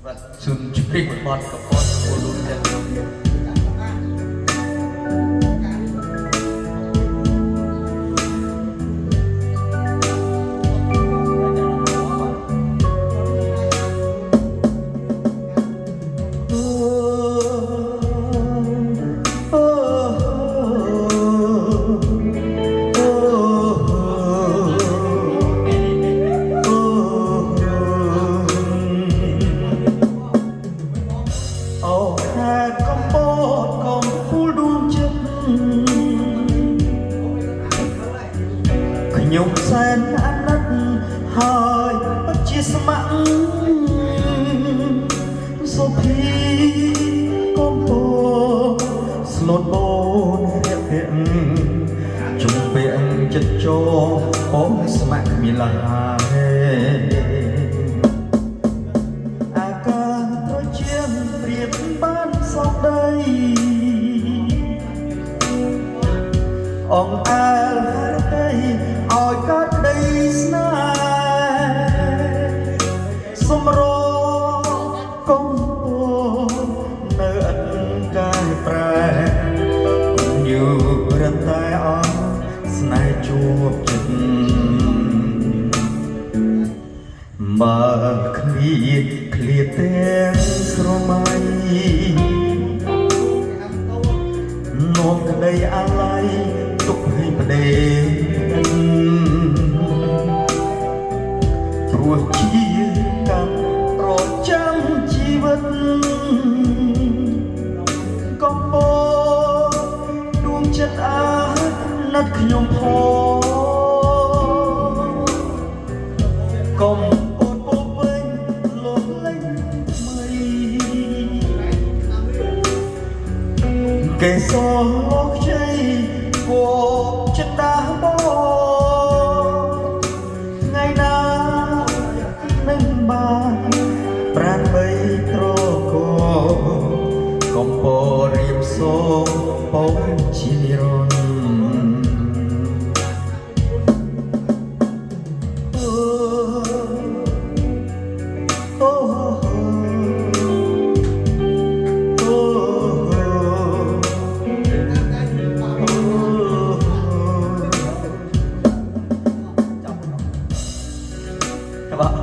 ស៊ុនជ្រីបត់កពតគូលូនទាំងខ្ញុំសែនអាណិតហើយពិតជាស្ម័គ្រសុភីកំពោស្លូតបូនរាក់រាក់ជុំពាក់ចិត្តចោអូនស្ម័គ្រមានឡាអាកាត្រជាងព្រៀបបានសោកដីអងអើលហើយទៅឲ្យកើតក្តីស្នេហ៍សម្រកុំពោនៅឥតកាយប្រែគុំយូររតែអស់ស្នេហ៍ជួបចិត្តបើឃ្លៀតទាំងស្រមៃនោមក្តីអាឡ័យទុកឲ្យប្តីព្រោះជាកម្មប្រចាំជីវិតកំពុងដួងចិត្តអាណិតខ្ញុំផងកុំអូនពោវិញលុបលេងថ្មីគេសោកខ្ចីគោចិត្តដាស់បថ្ងៃណានឹងបានប្រានបីត្រកកំពរៀបសូមពងជានិរន្តរ៍